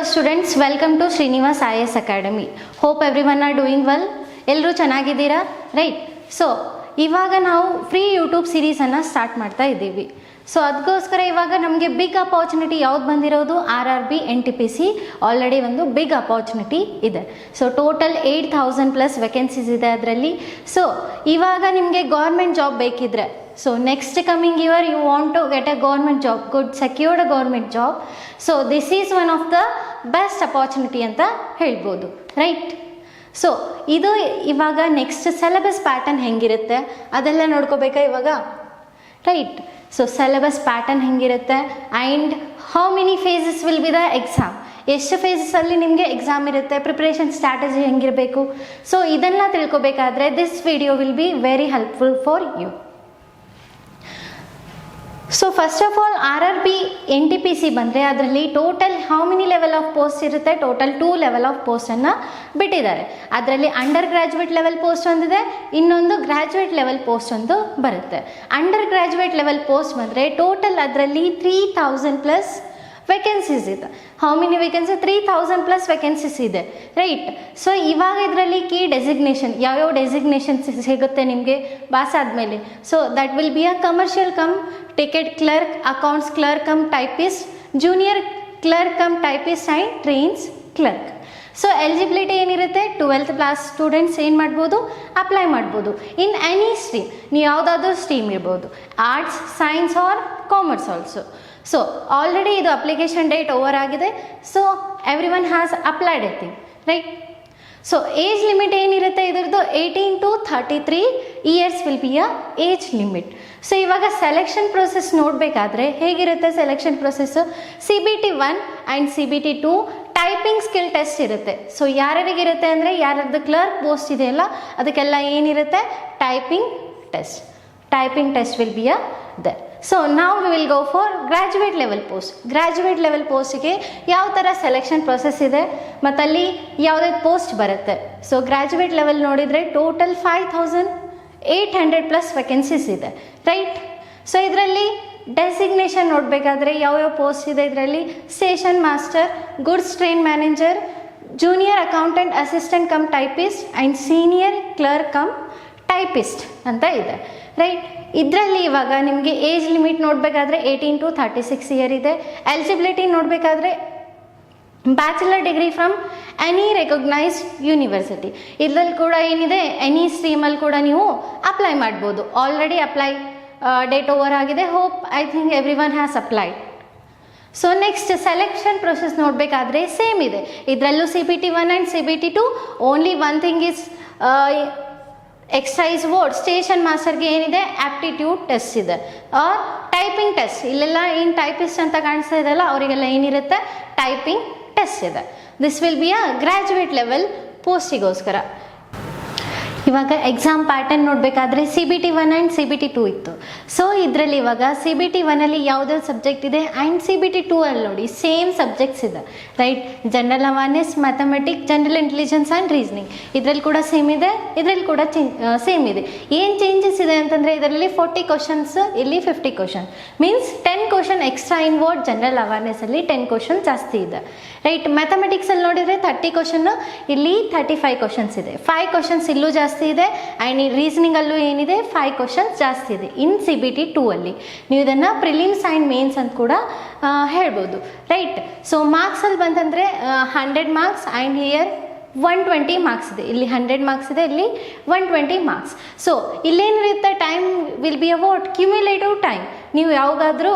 Students, welcome to Srinivas IAS academy. Hope everyone are doing well. ಎಲ್ಲರೂ ಚೆನ್ನಾಗಿದ್ದೀರಾ, right? So ಇವಾಗ ನಾವು ಫ್ರೀ ಯೂಟ್ಯೂಬ್ ಸೀರೀಸನ್ನು ಸ್ಟಾರ್ಟ್ ಮಾಡ್ತಾ ಇದ್ದೀವಿ. ಸೊ ಅದಕ್ಕೋಸ್ಕರ ಇವಾಗ ನಮಗೆ ಬಿಗ್ ಅಪಾರ್ಚುನಿಟಿ ಯಾವ್ದು ಬಂದಿರೋದು, RRB NTPC ಆಲ್ರೆಡಿ ಒಂದು ಬಿಗ್ ಅಪಾರ್ಚುನಿಟಿ ಇದೆ. ಸೊ ಟೋಟಲ್ 8,000+ ವೇಕೆನ್ಸೀಸ್ ಇದೆ ಅದರಲ್ಲಿ. ಸೊ ಇವಾಗ ನಿಮಗೆ ಗೌರ್ಮೆಂಟ್ ಜಾಬ್ ಬೇಕಿದ್ರೆ, so next coming year you want to get a government job, good secured government job. So this is one of the best opportunity ಅಂತ ಹೇಳ್ಬೋದು, right? So ಇದು ಇವಾಗ next syllabus pattern ಹೆಂಗಿರುತ್ತೆ ಅದೆಲ್ಲ ನೋಡ್ಕೋಬೇಕಾ ಇವಾಗ, ರೈಟ್? ಸೊ ಸಿಲೆಬಸ್ ಪ್ಯಾಟರ್ನ್ ಹೆಂಗಿರುತ್ತೆ and how many phases will be the exam, ಎಷ್ಟು ಫೇಸಸಲ್ಲಿ ನಿಮಗೆ ಎಕ್ಸಾಮ್ ಇರುತ್ತೆ, ಪ್ರಿಪ್ರೇಷನ್ ಸ್ಟ್ರಾಟಜಿ ಹೆಂಗಿರಬೇಕು. ಸೊ ಇದೆಲ್ಲ ತಿಳ್ಕೊಬೇಕಾದ್ರೆ this video will be very helpful for you. So first of all RRB NTPC ಬಂದರೆ ಅದರಲ್ಲಿ total how many level of post ಇರುತ್ತೆ, total 2 level of ಪೋಸ್ಟನ್ನು ಬಿಟ್ಟಿದ್ದಾರೆ. ಅದರಲ್ಲಿ ಅಂಡರ್ ಗ್ರ್ಯಾಜುಯೇಟ್ ಲೆವೆಲ್ ಪೋಸ್ಟ್ ಒಂದಿದೆ, ಇನ್ನೊಂದು ಗ್ರ್ಯಾಜುಯೇಟ್ ಲೆವೆಲ್ ಪೋಸ್ಟ್ ಒಂದು ಬರುತ್ತೆ. ಅಂಡರ್ ಗ್ರ್ಯಾಜುಯೇಟ್ ಲೆವೆಲ್ ಪೋಸ್ಟ್ ಬಂದರೆ ಟೋಟಲ್ ಅದರಲ್ಲಿ 3,000+ ವೇಕೆನ್ಸೀಸ್ ಇದೆ. How many vacancy? 3,000+ ವೇಕೆನ್ಸೀಸ್ ಇದೆ, ರೈಟ್? ಸೊ ಇವಾಗ ಇದರಲ್ಲಿ ಕೀ ಡೆಸಿಗ್ನೇಷನ್, ಯಾವ್ಯಾವ ಡೆಸಿಗ್ನೇಷನ್ಸ್ ಸಿಗುತ್ತೆ ನಿಮಗೆ ಪಾಸ್ ಆದಮೇಲೆ. So that will be a commercial come ticket clerk, accounts clerk come typist, junior clerk come typist and trains clerk. So eligibility ಏನಿರುತ್ತೆ, 12th class students ಏನು ಮಾಡ್ಬೋದು, apply ಮಾಡ್ಬೋದು ಇನ್ ಎನಿ ಸ್ಟ್ರೀಮ್. ನೀವು ಯಾವುದಾದ್ರೂ stream ಇರ್ಬೋದು, arts, science or commerce also. So already ಇದು application date over ಆಗಿದೆ. So every one has applied I think, right? So age limit ಏನಿರುತ್ತೆ ಇದ್ರದ್ದು 18 to 33 years will be a age limit. So ಇವಾಗ selection process ನೋಡಬೇಕಾದ್ರೆ ಹೇಗಿರುತ್ತೆ selection process, CBT 1 and CBT 2 typing skill test ಇರುತ್ತೆ. So ಯಾರ್ಯಾರಿಗಿರುತ್ತೆ ಅಂದರೆ ಯಾರ್ಯಾರ್ದು ಕ್ಲರ್ಕ್ ಪೋಸ್ಟ್ ಇದೆಯಲ್ಲ ಅದಕ್ಕೆಲ್ಲ ಏನಿರುತ್ತೆ, typing test will be a there. So ನಾವು we will go for graduate level post. Graduate level ಪೋಸ್ಟಿಗೆ ಯಾವ ಥರ ಸೆಲೆಕ್ಷನ್ ಪ್ರೊಸೆಸ್ ಇದೆ ಮತ್ತು ಅಲ್ಲಿ ಯಾವುದೇ ಪೋಸ್ಟ್ ಬರುತ್ತೆ. ಸೊ ಗ್ರ್ಯಾಜುಯೇಟ್ ಲೆವೆಲ್ ನೋಡಿದರೆ ಟೋಟಲ್ 5,800+ ವೇಕೆನ್ಸೀಸ್ ಇದೆ, ರೈಟ್? ಸೊ ಇದರಲ್ಲಿ ಡೆಸಿಗ್ನೇಷನ್ ನೋಡಬೇಕಾದ್ರೆ ಯಾವ್ಯಾವ ಪೋಸ್ಟ್ ಇದೆ ಇದರಲ್ಲಿ, station master, goods train manager, junior accountant assistant come typist and senior clerk come typist ಅಂತ ಇದೆ, ರೈಟ್? ಇದರಲ್ಲಿ ಇವಾಗ ನಿಮಗೆ ಏಜ್ ಲಿಮಿಟ್ ನೋಡಬೇಕಾದ್ರೆ 18 to 36 ಇಯರ್ ಇದೆ. ಎಲಿಜಿಬಿಲಿಟಿ ನೋಡಬೇಕಾದ್ರೆ bachelor degree from any recognised university. ಇದರಲ್ಲಿ ಕೂಡ ಏನಿದೆ, ಎನಿ ಸ್ಟ್ರೀಮಲ್ಲಿ ಕೂಡ ನೀವು ಅಪ್ಲೈ ಮಾಡ್ಬೋದು. ಆಲ್ರೆಡಿ ಅಪ್ಲೈ ಡೇಟ್ ಓವರ್ ಆಗಿದೆ. Hope I think every one has applied. So next selection process ನೋಡಬೇಕಾದ್ರೆ ಸೇಮ್ ಇದೆ. ಇದರಲ್ಲೂ CBT 1 and CBT 2. Only one thing is excise word, station ಮಾಸ್ಟರ್ಗೆ ಏನಿದೆ ಆ್ಯಪ್ಟಿಟ್ಯೂಡ್ ಟೆಸ್ಟ್ ಇದೆ, ಆರ್ ಟೈಪಿಂಗ್ ಟೆಸ್ಟ್. ಇಲ್ಲೆಲ್ಲ ಏನು typist ಅಂತ ಕಾಣಿಸ್ತಾ ಇದೆಯಲ್ಲ ಅವರಿಗೆಲ್ಲ ಏನಿರುತ್ತೆ, ಟೈಪಿಂಗ್ ಟೆಸ್ಟ್ ಇದೆ. This will be a graduate level ಪೋಸ್ಟಿಗೋಸ್ಕರ. ಇವಾಗ ಎಕ್ಸಾಮ್ ಪ್ಯಾಟರ್ನ್ ನೋಡಬೇಕಾದ್ರೆ CBT 1 ಆ್ಯಂಡ್ CBT 2 ಇತ್ತು. ಸೊ ಇದರಲ್ಲಿ ಇವಾಗ CBT 1ಅಲ್ಲಿ ಯಾವುದ್ಯಾವ್ದು ಸಬ್ಜೆಕ್ಟ್ ಇದೆ ಆ್ಯಂಡ್ CBT 2 ಅಲ್ಲಿ ನೋಡಿ ಸೇಮ್ ಸಬ್ಜೆಕ್ಟ್ಸ್ ಇದೆ, right? General awareness, mathematics, general intelligence and reasoning. ಇದರಲ್ಲಿ ಕೂಡ ಸೇಮ್ ಇದೆ, ಇದರಲ್ಲಿ ಕೂಡ ಸೇಮ್ ಇದೆ. ಏನು ಚೇಂಜಸ್ ಇದೆ ಅಂತಂದರೆ ಇದರಲ್ಲಿ 40 ಕ್ವಶನ್ಸ್, ಇಲ್ಲಿ 50 question. Means 10 question extra in word. General ಅವೇರ್ನೆಸ್ಸಲ್ಲಿ 10 ಕ್ವಶನ್ ಜಾಸ್ತಿ ಇದೆ, ರೈಟ್? ಮ್ಯಾಥಮೆಟಿಕ್ಸಲ್ಲಿ ನೋಡಿದರೆ 30 ಕ್ವಶನ್ನು, ಇಲ್ಲಿ 35 ಕ್ವಶನ್ಸ್ ಇದೆ. 5 ಕ್ವಶನ್ಸ್ ಇಲ್ಲೂ ಜಾಸ್ತಿ ಇದೆ ಆ್ಯಂಡ್ ಈ ರೀಸನಿಂಗಲ್ಲೂ ಏನಿದೆ 5 ಕ್ವಶನ್ಸ್ ಜಾಸ್ತಿ ಇದೆ ಇನ್ CBT 2 ಅಲ್ಲಿ. ನೀವು ಇದನ್ನು ಪ್ರಿಲಿಮ್ಸ್ ಆ್ಯಂಡ್ ಮೇನ್ಸ್ ಅಂತ ಕೂಡ ಹೇಳ್ಬೋದು, ರೈಟ್? ಸೊ ಮಾರ್ಕ್ಸಲ್ಲಿ ಬಂತಂದರೆ 100 ಮಾರ್ಕ್ಸ್ ಆ್ಯಂಡ್ ಹಿಯರ್ 120 ಮಾರ್ಕ್ಸ್ ಇದೆ. ಇಲ್ಲಿ 100 ಮಾರ್ಕ್ಸ್ ಇದೆ, ಇಲ್ಲಿ 120 ಮಾರ್ಕ್ಸ್. ಸೊ ಇಲ್ಲೇನಿರುತ್ತೆ, time will be about cumulative time. ನೀವು ಯಾವಾಗಾದರೂ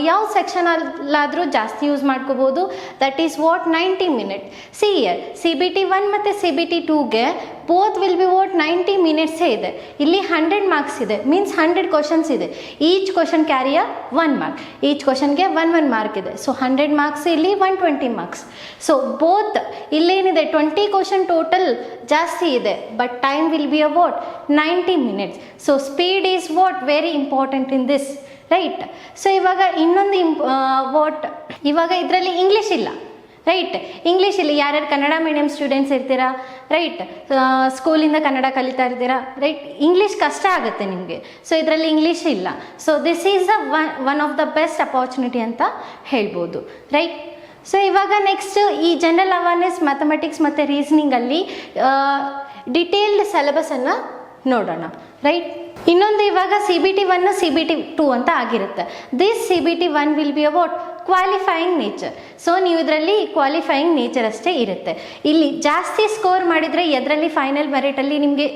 ಯಾವ ಸೆಕ್ಷನಲ್ಲಾದರೂ ಜಾಸ್ತಿ ಯೂಸ್ ಮಾಡ್ಕೋಬೋದು. That is what 90 minute. Year CBT 1 ಮತ್ತು CBT 2ಗೆ ಬೋತ್ ವಿಲ್ ಬಿ ವಾಟ್ 90 ಮಿನಿಟ್ಸೇ ಇದೆ. ಇಲ್ಲಿ 100 ಮಾರ್ಕ್ಸ್ ಇದೆ, ಮೀನ್ಸ್ 100 ಕ್ವಶನ್ಸ್ ಇದೆ. Each question carry a 1 mark. Each ಕ್ವಶನ್ಗೆ 1 ಮಾರ್ಕ್ ಇದೆ. ಸೊ 100 ಮಾರ್ಕ್ಸ್, ಇಲ್ಲಿ 120 ಮಾರ್ಕ್ಸ್. ಸೊ ಬೋತ್ ಇಲ್ಲೇನಿದೆ 20 ಕ್ವಶನ್ ಟೋಟಲ್ ಜಾಸ್ತಿ ಇದೆ, but time will be about 90 minutes. So speed is what very important in this, right? So ಇವಾಗ ಇನ್ನೊಂದು ಇವಾಗ ಇದರಲ್ಲಿ ಇಂಗ್ಲೀಷ್ ಇಲ್ಲ, ರೈಟ್? ಇಂಗ್ಲೀಷ್ ಇಲ್ಲಿ ಯಾರ್ಯಾರು ಕನ್ನಡ ಮೀಡಿಯಮ್ ಸ್ಟೂಡೆಂಟ್ಸ್ ಇರ್ತೀರಾ, ರೈಟ್? ಸ್ಕೂಲಿಂದ ಕನ್ನಡ ಕಲಿತಾ ಇರ್ತೀರಾ, ರೈಟ್? ಇಂಗ್ಲೀಷ್ ಕಷ್ಟ ಆಗುತ್ತೆ ನಿಮಗೆ. ಸೊ ಇದರಲ್ಲಿ ಇಂಗ್ಲೀಷ್ ಇಲ್ಲ. So this is one of the best opportunity ಅಂತ ಹೇಳ್ಬೋದು, ರೈಟ್? ಸೊ ಇವಾಗ ನೆಕ್ಸ್ಟ್ ಈ ಜನರಲ್ ಅವೇರ್ನೆಸ್ ಮ್ಯಾಥಮೆಟಿಕ್ಸ್ ಮತ್ತು ರೀಸನಿಂಗಲ್ಲಿ ಡಿಟೇಲ್ಡ್ ಸಿಲೆಬಸನ್ನು ನೋಡೋಣ, ರೈಟ್. ಇನ್ನೊಂದು ಇವಾಗ CBT 1 CBT 2 ಅಂತ ಆಗಿರುತ್ತೆ. This CBT 1 will be about qualifying nature. So ನೀವು ಇದರಲ್ಲಿ ಕ್ವಾಲಿಫೈಯಿಂಗ್ ನೇಚರ್ ಅಷ್ಟೇ ಇರುತ್ತೆ. ಇಲ್ಲಿ ಜಾಸ್ತಿ ಸ್ಕೋರ್ ಮಾಡಿದರೆ ಎದರಲ್ಲಿ ಫೈನಲ್ ಮೆರಿಟಲ್ಲಿ ನಿಮಗೆ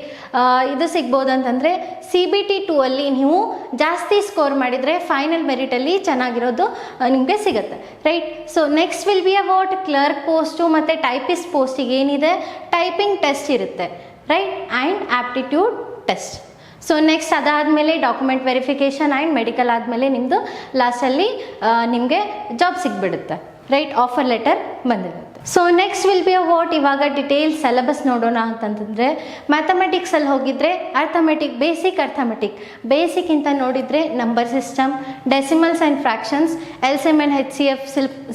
ಇದು ಸಿಗ್ಬೋದು ಅಂತಂದರೆ CBT 2 ಅಲ್ಲಿ ನೀವು ಜಾಸ್ತಿ ಸ್ಕೋರ್ ಮಾಡಿದರೆ ಫೈನಲ್ ಮೆರಿಟಲ್ಲಿ ಚೆನ್ನಾಗಿರೋದು ನಿಮಗೆ ಸಿಗುತ್ತೆ, right. So next will be about clerk post ಮತ್ತು ಟೈಪಿಸ್ಟ್ ಪೋಸ್ಟಿಗೆ ಏನಿದೆ ಟೈಪಿಂಗ್ ಟೆಸ್ಟ್ ಇರುತ್ತೆ, right, and aptitude test. So next ಅದಾದಮೇಲೆ ಡಾಕ್ಯುಮೆಂಟ್ ವೆರಿಫಿಕೇಷನ್ ಆ್ಯಂಡ್ ಮೆಡಿಕಲ್ ಆದಮೇಲೆ ನಿಮ್ಮದು ಲಾಸ್ಟಲ್ಲಿ ನಿಮಗೆ ಜಾಬ್ ಸಿಗ್ಬಿಡುತ್ತೆ, ರೈಟ್, ಆಫರ್ ಲೆಟರ್ ಬಂದಿರುತ್ತೆ. So next will be about ಇವಾಗ ಡಿಟೇಲ್ ಸಿಲೆಬಸ್ ನೋಡೋಣ ಅಂತಂತಂದರೆ ಮ್ಯಾಥಮೆಟಿಕ್ಸಲ್ಲಿ ಹೋಗಿದ್ರೆ ಅರ್ಥಮೆಟಿಕ್, ಬೇಸಿಕ್ ಅಂತ ನೋಡಿದರೆ number system, decimals and fractions, LCM and HCF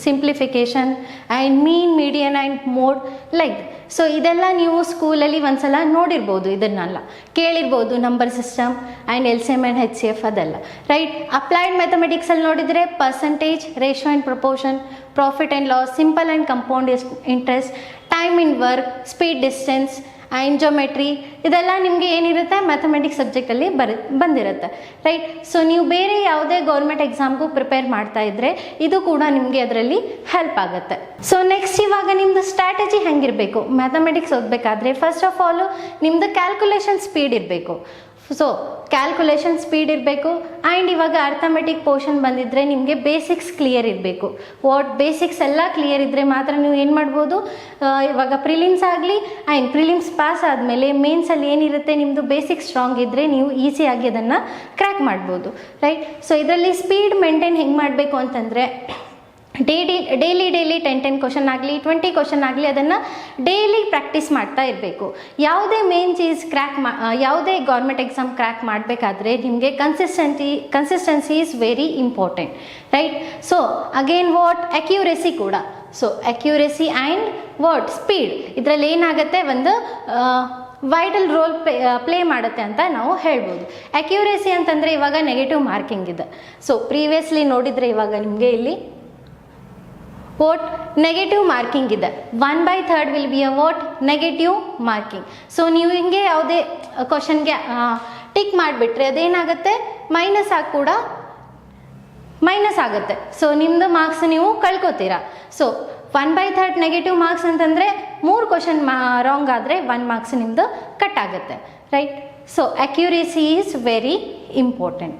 simplification and mean, median and mode, like. So ಇದೆಲ್ಲ ನೀವು ಸ್ಕೂಲಲ್ಲಿ ಒಂದ್ಸಲ ನೋಡಿರ್ಬೋದು, ಇದನ್ನೆಲ್ಲ ಕೇಳಿರ್ಬೋದು, number system and LCM and HCF ಅದೆಲ್ಲ, ರೈಟ್. ಅಪ್ಲೈಡ್ ಮ್ಯಾಥಮೆಟಿಕ್ಸಲ್ಲಿ ನೋಡಿದರೆ percentage, ratio and proportion, profit and loss, simple and compound interest, time in work, speed distance and geometry, ಇದೆಲ್ಲ ನಿಮಗೆ ಏನಿರುತ್ತೆ ಮ್ಯಾಥಮೆಟಿಕ್ಸ್ ಸಬ್ಜೆಕ್ಟಲ್ಲಿ ಬಂದಿರುತ್ತೆ, ರೈಟ್. ಸೊ ನೀವು ಬೇರೆ ಯಾವುದೇ ಗೌರ್ಮೆಂಟ್ ಎಕ್ಸಾಮ್ಗೂ ಪ್ರಿಪೇರ್ ಮಾಡ್ತಾ ಇದ್ದರೆ ಇದು ಕೂಡ ನಿಮಗೆ ಅದರಲ್ಲಿ ಹೆಲ್ಪ್ ಆಗುತ್ತೆ. ಸೊ ನೆಕ್ಸ್ಟ್ ಇವಾಗ ನಿಮ್ಮದು ಸ್ಟ್ರಾಟಜಿ ಹೆಂಗಿರಬೇಕು ಮ್ಯಾಥಮೆಟಿಕ್ಸ್ ಓದಬೇಕಾದ್ರೆ, ಫಸ್ಟ್ ಆಫ್ ಆಲು ನಿಮ್ಮದು ಕ್ಯಾಲ್ಕುಲೇಷನ್ ಸ್ಪೀಡ್ ಇರಬೇಕು. ಸೊ ಕ್ಯಾಲ್ಕುಲೇಷನ್ ಸ್ಪೀಡ್ ಇರಬೇಕು. ಆ್ಯಂಡ್ ಇವಾಗ ಅರ್ಥಮೆಟಿಕ್ ಪೋರ್ಷನ್ ಬಂದಿದ್ದರೆ ನಿಮಗೆ ಬೇಸಿಕ್ಸ್ ಕ್ಲಿಯರ್ ಇರಬೇಕು. ಬೇಸಿಕ್ಸ್ ಎಲ್ಲ ಕ್ಲಿಯರ್ ಇದ್ದರೆ ಮಾತ್ರ ನೀವು ಏನು ಮಾಡ್ಬೋದು, ಇವಾಗ ಪ್ರಿಲಿಮ್ಸ್ ಆಗಲಿ ಆ್ಯಂಡ್ ಪ್ರಿಲಿಮ್ಸ್ ಪಾಸ್ ಆದಮೇಲೆ ಮೇನ್ಸಲ್ಲಿ ಏನಿರುತ್ತೆ ನಿಮ್ಮದು ಬೇಸಿಕ್ಸ್ ಸ್ಟ್ರಾಂಗ್ ಇದ್ದರೆ ನೀವು ಈಸಿಯಾಗಿ ಅದನ್ನು ಕ್ರ್ಯಾಕ್ ಮಾಡ್ಬೋದು, ರೈಟ್. ಸೊ ಇದರಲ್ಲಿ ಸ್ಪೀಡ್ ಮೇಂಟೈನ್ ಹೆಂಗೆ ಮಾಡಬೇಕು ಅಂತಂದರೆ ಡೈಲಿ 10 ಕ್ವಶನ್ ಆಗಲಿ 20 ಕ್ವಶನ್ ಆಗಲಿ ಅದನ್ನು ಡೈಲಿ ಪ್ರಾಕ್ಟೀಸ್ ಮಾಡ್ತಾ ಇರಬೇಕು. ಯಾವುದೇ ಮೇನ್ ಚೀಸ್ ಯಾವುದೇ ಗೌರ್ಮೆಂಟ್ ಎಕ್ಸಾಮ್ ಕ್ರ್ಯಾಕ್ ಮಾಡಬೇಕಾದ್ರೆ ನಿಮಗೆ consistency is very important, right. So again accuracy ಕೂಡ. ಸೊ ಅಕ್ಯುರೇಸಿ ಆ್ಯಂಡ್ ಸ್ಪೀಡ್ ಇದರಲ್ಲಿ ಏನಾಗುತ್ತೆ, ಒಂದು ವೈಟಲ್ ರೋಲ್ ಪ್ಲೇ ಮಾಡುತ್ತೆ ಅಂತ ನಾವು ಹೇಳ್ಬೋದು. ಅಕ್ಯುರೇಸಿ ಅಂತಂದರೆ ಇವಾಗ ನೆಗೆಟಿವ್ ಮಾರ್ಕಿಂಗ್ ಇದೆ. ಸೊ ಪ್ರೀವಿಯಸ್ಲಿ ನೋಡಿದರೆ ಇವಾಗ ನಿಮಗೆ ಇಲ್ಲಿ ನೆಗೆಟಿವ್ ಮಾರ್ಕಿಂಗ್ ಇದೆ. 1/3 will be negative marking. So ನೀವು ಹಿಂಗೆ ಯಾವುದೇ ಕ್ವಶನ್ಗೆ ಟಿಕ್ ಮಾಡಿಬಿಟ್ರೆ ಅದೇನಾಗುತ್ತೆ, ಮೈನಸ್ ಆಗುತ್ತೆ. ಸೊ ನಿಮ್ಮದು ಮಾರ್ಕ್ಸ್ ನೀವು ಕಳ್ಕೊತೀರಾ. ಸೊ 1/3 ನೆಗೆಟಿವ್ ಮಾರ್ಕ್ಸ್ ಅಂತಂದರೆ 3 ಕ್ವಶನ್ ರಾಂಗ್ ಆದರೆ 1 ಮಾರ್ಕ್ಸ್ ನಿಮ್ಮದು ಕಟ್ ಆಗುತ್ತೆ, right. So accuracy is very important.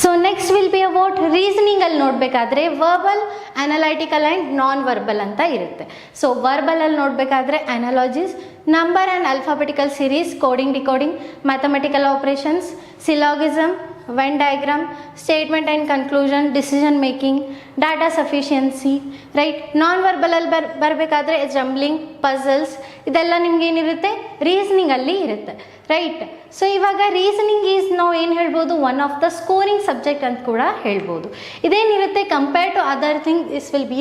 So next will be about ರೀಸನಿಂಗಲ್ಲಿ ನೋಡಬೇಕಾದ್ರೆ verbal, analytical and non verbal ಅಂತ ಇರುತ್ತೆ. ಸೊ ವರ್ಬಲಲ್ಲಿ ನೋಡಬೇಕಾದ್ರೆ analogies, number and alphabetical series, coding decoding, mathematical operations, syllogism, Venn diagram, statement and conclusion, decision making, data sufficiency, right. Non ವರ್ಬಲಲ್ಲಿ ಬರಬೇಕಾದ್ರೆ jumbling, puzzles, ಇದೆಲ್ಲ ನಿಮ್ಗೆ ಏನಿರುತ್ತೆ ರೀಸನಿಂಗಲ್ಲಿ ಇರುತ್ತೆ, ರೈಟ್. ಸೊ ಇವಾಗ ರೀಸನಿಂಗ್ ಈಸ್ ನಾವು ಏನು ಹೇಳ್ಬೋದು, one of the scoring subject ಅಂತ ಕೂಡ ಹೇಳ್ಬೋದು. ಇದೇನಿರುತ್ತೆ compare to other thing this will be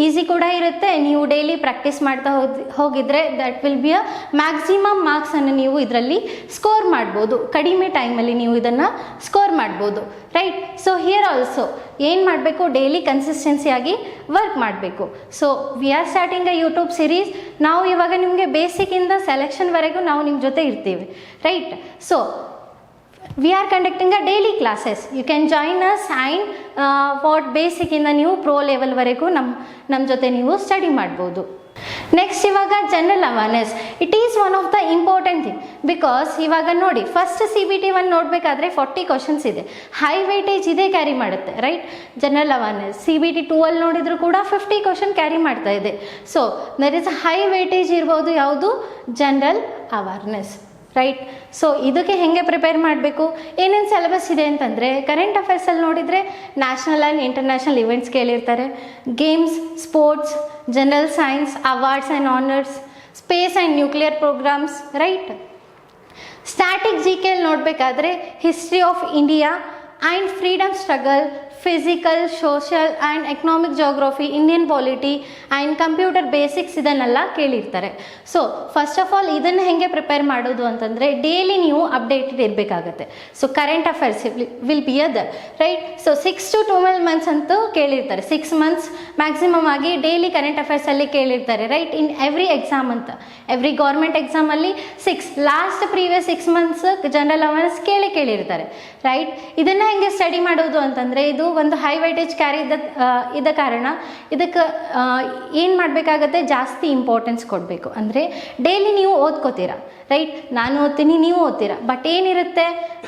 easy ಕೂಡ ಇರುತ್ತೆ. ನೀವು ಡೈಲಿ ಪ್ರಾಕ್ಟೀಸ್ ಮಾಡ್ತಾ ಹೋಗಿದ್ರೆ ದಟ್ ವಿಲ್ ಬಿ ಮ್ಯಾಕ್ಸಿಮಮ್ ಮಾರ್ಕ್ಸನ್ನು ನೀವು ಇದರಲ್ಲಿ ಸ್ಕೋರ್ ಮಾಡ್ಬೋದು. ಕಡಿಮೆ ಟೈಮಲ್ಲಿ ನೀವು ಇದನ್ನು ಸ್ಕೋರ್ ಮಾಡ್ಬೋದು, ರೈಟ್. ಸೊ ಹಿಯರ್ ಆಲ್ಸೋ ಏನು ಮಾಡಬೇಕು, ಡೈಲಿ ಕನ್ಸಿಸ್ಟೆನ್ಸಿಯಾಗಿ ವರ್ಕ್ ಮಾಡಬೇಕು. So we are starting a YouTube series. ನಾವು ಇವಾಗ ನಿಮಗೆ ಬೇಸಿಕ್ಕಿಂದ ಸೆಲೆಕ್ಷನ್ವರೆಗೂ ನಾವು ನಿಮ್ಮ ಜೊತೆ ಇರ್ತೀವಿ, right. So we are conducting a daily classes. You can join us and basic ಇಂದ ನೀವು ಪ್ರೋ ಲೆವೆಲ್ವರೆಗೂ ನಮ್ಮ ಜೊತೆ ನೀವು ಸ್ಟಡಿ ಮಾಡ್ಬೋದು. ನೆಕ್ಸ್ಟ್ ಇವಾಗ general awareness. It is one of the important thing. Because ಇವಾಗ ನೋಡಿ ಫಸ್ಟ್ CBT 1 ನೋಡಬೇಕಾದ್ರೆ 40 ಕ್ವಶನ್ಸ್ ಇದೆ, ಹೈ ವೇಟೇಜ್ ಇದೇ ಕ್ಯಾರಿ ಮಾಡುತ್ತೆ, ರೈಟ್. ಜನರಲ್ ಅವೇರ್ನೆಸ್ CBT 2 ಅಲ್ಲಿ ನೋಡಿದ್ರು ಕೂಡ 50 ಕ್ವಶನ್ ಕ್ಯಾರಿ ಮಾಡ್ತಾ ಇದೆ. So there is high weightage ಇರ್ಬೋದು ಯಾವುದು, ಜನರಲ್ ಅವೇರ್ನೆಸ್, ರೈಟ್. ಸೊ ಇದಕ್ಕೆ ಹೇಗೆ ಪ್ರಿಪೇರ್ ಮಾಡಬೇಕು, ಏನೇನು ಸಿಲೆಬಸ್ ಇದೆ ಅಂತಂದರೆ ಕರೆಂಟ್ ಅಫೇರ್ಸಲ್ಲಿ ನೋಡಿದರೆ ನ್ಯಾಷನಲ್ ಆ್ಯಂಡ್ ಇಂಟರ್ನ್ಯಾಷನಲ್ ಇವೆಂಟ್ಸ್ ಕೇಳಿರ್ತಾರೆ, games, sports, general science, awards and honours, space and nuclear programmes, right. Static GK ನೋಡಬೇಕಾದ್ರೆ history of India and freedom struggle, physical, social and economic geography, Indian polity and computer basics ಇದನ್ನೆಲ್ಲ ಕೇಳಿರ್ತಾರೆ. So first of all ಇದನ್ನು ಹೇಗೆ prepare ಮಾಡೋದು ಅಂತಂದರೆ daily ನೀವು updated ಇರಬೇಕಾಗತ್ತೆ. So current affairs will be other, right. So 6 to 12 months ಅಂತೂ ಕೇಳಿರ್ತಾರೆ. 6 months ಮ್ಯಾಕ್ಸಿಮಮ್ ಆಗಿ ಡೈಲಿ ಕರೆಂಟ್ ಅಫೇರ್ಸಲ್ಲಿ ಕೇಳಿರ್ತಾರೆ, ರೈಟ್. ಇನ್ ಎವ್ರಿ ಎಕ್ಸಾಮ್ ಅಂತ, ಎವ್ರಿ ಗೌರ್ಮೆಂಟ್ ಎಕ್ಸಾಮಲ್ಲಿ 6 last previous 6 months general awareness ಕೇಳಿರ್ತಾರೆ, ರೈಟ್. ಇದನ್ನು ಹೆಂಗೆ ಸ್ಟಡಿ ಮಾಡೋದು ಅಂತಂದರೆ ಇದು ಒಂದು ಹೈ ವೈಟೇಜ್ ಕ್ಯಾರಿ ಇದ್ದ ಕಾರಣ ಇದಕ್ಕೆ ಏನು ಮಾಡಬೇಕಾಗತ್ತೆ, ಜಾಸ್ತಿ ಇಂಪಾರ್ಟೆನ್ಸ್ ಕೊಡಬೇಕು. ಅಂದರೆ ಡೈಲಿ ನೀವು ಓದ್ಕೋತೀರಾ, ರೈಟ್. ನಾನು ಓದ್ತೀನಿ, ನೀವು ಓದ್ತೀರಾ, ಬಟ್ ಏನಿರುತ್ತೆ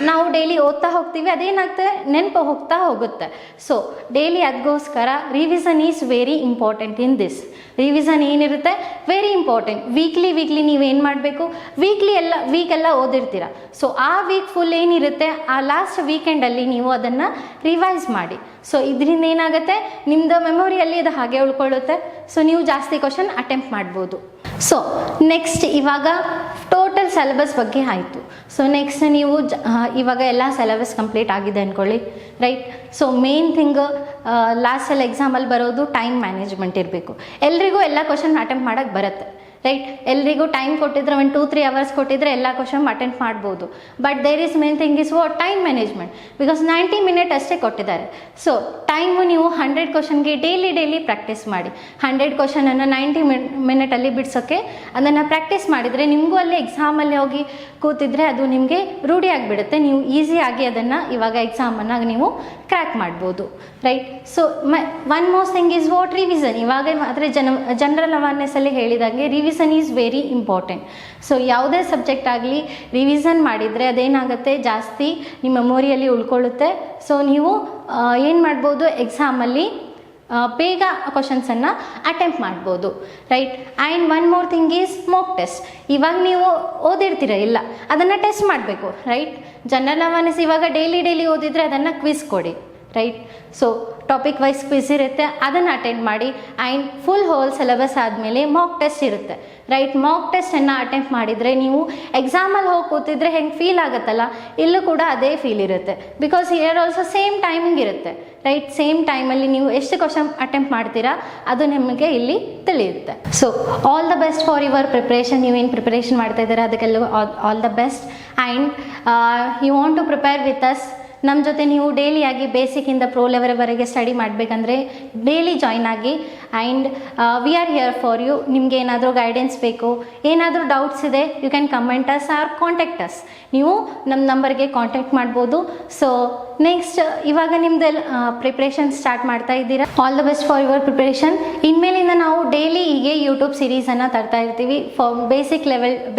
ನಾವು ಡೈಲಿ ಓದ್ತಾ ಹೋಗ್ತೀವಿ, ಅದೇನಾಗ್ತದೆ ನೆನಪು ಹೋಗುತ್ತೆ. ಸೊ ಡೈಲಿ ಅದಕ್ಕೋಸ್ಕರ revision is very important in this. Revision ಏನಿರುತ್ತೆ ವೆರಿ ಇಂಪಾರ್ಟೆಂಟ್. ವೀಕ್ಲಿ ನೀವೇನು ಮಾಡಬೇಕು, ವೀಕೆಲ್ಲ ಓದಿರ್ತೀರ. ಸೊ ಆ ವೀಕ್ ಫುಲ್ ಏನಿರುತ್ತೆ ಆ ಲಾಸ್ಟ್ ವೀಕೆಂಡಲ್ಲಿ ನೀವು ಅದನ್ನು ರಿವೈಸ್ ಮಾಡಿ. ಸೊ ಇದರಿಂದ ಏನಾಗುತ್ತೆ, ನಿಮ್ಮದು ಮೆಮೊರಿಯಲ್ಲಿ ಇದು ಹಾಗೆ ಉಳ್ಕೊಳ್ಳುತ್ತೆ. ಸೊ ನೀವು ಜಾಸ್ತಿ ಕ್ವಶನ್ ಅಟೆಂಪ್ಟ್ ಮಾಡ್ಬೋದು. ಸೊ ನೆಕ್ಸ್ಟ್ ಇವಾಗ ಟೋಟಲ್ ಸಿಲೆಬಸ್ ಬಗ್ಗೆ ಆಯಿತು. ಸೊ ನೆಕ್ಸ್ಟ್ ನೀವು ಇವಾಗ ಎಲ್ಲ ಸಿಲೆಬಸ್ ಕಂಪ್ಲೀಟ್ ಆಗಿದೆ ಅಂದ್ಕೊಳ್ಳಿ, ರೈಟ್. ಸೊ ಮೇನ್ ಥಿಂಗ್ ಲಾಸ್ಟಲ್ಲಿ ಎಕ್ಸಾಮಲ್ಲಿ ಬರೋದು ಟೈಮ್ ಮ್ಯಾನೇಜ್ಮೆಂಟ್ ಇರಬೇಕು. ಎಲ್ರಿಗೂ ಎಲ್ಲ ಕ್ವಶನ್ ಅಟೆಂಪ್ಟ್ ಮಾಡೋಕ್ಕೆ ಬರುತ್ತೆ, ರೈಟ್. ಎಲ್ರಿಗೂ ಟೈಮ್ ಕೊಟ್ಟಿದ್ರೆ 1-2-3 hours ಕೊಟ್ಟಿದ್ರೆ ಎಲ್ಲ ಕ್ವಶನ್ ಅಟೆಂಡ್ ಮಾಡ್ಬೋದು. But there is main thing is what, time management. Because 90 minutes ಅಷ್ಟೇ ಕೊಟ್ಟಿದ್ದಾರೆ. ಸೊ ಟೈಮು ನೀವು 100 ಕ್ವಶನ್ಗೆ ಡೈಲಿ ಪ್ರಾಕ್ಟೀಸ್ ಮಾಡಿ. 100 ಕ್ವಶನನ್ನು 90 minutesಲ್ಲಿ ಬಿಡ್ಸೋಕ್ಕೆ ಅದನ್ನು ಪ್ರಾಕ್ಟೀಸ್ ಮಾಡಿದರೆ ನಿಮಗೂ ಅಲ್ಲಿ ಎಕ್ಸಾಮಲ್ಲಿ ಹೋಗಿ ಕೂತಿದ್ರೆ ಅದು ನಿಮಗೆ ರೂಢಿ ಆಗಿಬಿಡುತ್ತೆ. ನೀವು ಈಸಿಯಾಗಿ ಅದನ್ನು ಇವಾಗ ಎಕ್ಸಾಮನ್ನು ನೀವು ಕ್ರ್ಯಾಕ್ ಮಾಡ್ಬೋದು, right. So one most thing is what, revision. ಇವಾಗ ಮಾತ್ರ ಜನರಲ್ ಅವೇರ್ನೆಸ್ಸಲ್ಲಿ ಹೇಳಿದಂಗೆ revision is very important. So ಯಾವುದೇ ಸಬ್ಜೆಕ್ಟ್ ಆಗಲಿ ರಿವಿಷನ್ ಮಾಡಿದರೆ ಅದೇನಾಗುತ್ತೆ, ಜಾಸ್ತಿ ನಿಮ್ಮ ಮೆಮೊರಿಯಲ್ಲಿ ಉಳ್ಕೊಳ್ಳುತ್ತೆ. ಸೊ ನೀವು ಏನು ಮಾಡ್ಬೋದು, ಎಕ್ಸಾಮಲ್ಲಿ ಬೇಗ ಕ್ವಶನ್ಸನ್ನು ಅಟೆಂಪ್ಟ್ ಮಾಡ್ಬೋದು, right. And one more thing is mock test. ಇವಾಗ ನೀವು ಓದಿರ್ತೀರ ಇಲ್ಲ, ಅದನ್ನು ಟೆಸ್ಟ್ ಮಾಡಬೇಕು, ರೈಟ್. ಜನರಲ್ ಅವೇರ್ನೆಸ್ ಇವಾಗ ಡೈಲಿ ಓದಿದರೆ ಅದನ್ನು ಕ್ವಿಸ್ ಕೊಡಿ, right. So topic wise quiz ಇರುತ್ತೆ, ಅದನ್ನು ಅಟೆಂಡ್ ಮಾಡಿ. ಆ್ಯಂಡ್ ಫುಲ್ ಹೋಲ್ ಸಿಲೆಬಸ್ ಆದಮೇಲೆ ಮಾಕ್ ಟೆಸ್ಟ್ ಇರುತ್ತೆ, ರೈಟ್. ಮಾಕ್ ಟೆಸ್ಟನ್ನು ಅಟೆಂಪ್ಟ್ ಮಾಡಿದರೆ ನೀವು ಎಕ್ಸಾಮಲ್ಲಿ ಹೋಗಿ ಕೂತಿದ್ರೆ ಹೆಂಗೆ ಫೀಲ್ ಆಗುತ್ತಲ್ಲ, ಇಲ್ಲೂ ಕೂಡ ಅದೇ ಫೀಲ್ ಇರುತ್ತೆ. Because here also same timing ಇರುತ್ತೆ, ರೈಟ್. ಸೇಮ್ ಟೈಮಲ್ಲಿ ನೀವು ಎಷ್ಟು ಕ್ವಶನ್ ಅಟೆಂಪ್ಟ್ ಮಾಡ್ತೀರಾ ಅದು ನಿಮಗೆ ಇಲ್ಲಿ ತಿಳಿಯುತ್ತೆ. So all the best for your preparation. ನೀವೇನು ಪ್ರಿಪ್ರೇಷನ್ ಮಾಡ್ತಾ ಇದ್ದೀರಾ ಅದಕ್ಕೆಲ್ಲ all the best. And you want to prepare with us. ನಮ್ಮ ಜೊತೆ ನೀವು ಡೈಲಿಯಾಗಿ ಬೇಸಿಕ್ಕಿಂದ ಪ್ರೋ ಲೆವೆಲ್ವರೆಗೆ ಸ್ಟಡಿ ಮಾಡಬೇಕಂದ್ರೆ ಡೈಲಿ ಜಾಯ್ನ್ ಆಗಿ. And we are here for you. ನಿಮಗೆ ಏನಾದರೂ ಗೈಡೆನ್ಸ್ ಬೇಕು, ಏನಾದರೂ ಡೌಟ್ಸ್ ಇದೆ, you can comment us or contact us. ನೀವು ನಮ್ಮ ನಂಬರ್ಗೆ ಕಾಂಟ್ಯಾಕ್ಟ್ ಮಾಡ್ಬೋದು. ಸೊ ನೆಕ್ಸ್ಟ್ ಇವಾಗ ನಿಮ್ಮದೆಲ್ಲ ಪ್ರಿಪ್ರೇಷನ್ ಸ್ಟಾರ್ಟ್ ಮಾಡ್ತಾ ಇದ್ದೀರಾ. All the best for your preparation. ಇನ್ಮೇಲಿಂದ ನಾವು ಡೈಲಿ ಹೀಗೆ ಯೂಟ್ಯೂಬ್ ಸೀರೀಸನ್ನು ತರ್ತಾ ಇರ್ತೀವಿ for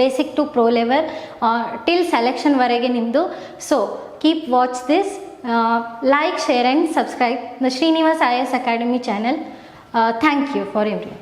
basic to pro level till ಸೆಲೆಕ್ಷನ್ವರೆಗೆ ನಿಮ್ಮದು. So keep watch this, like, share and subscribe the Srinivas IAS Academy channel. Thank you for everyone.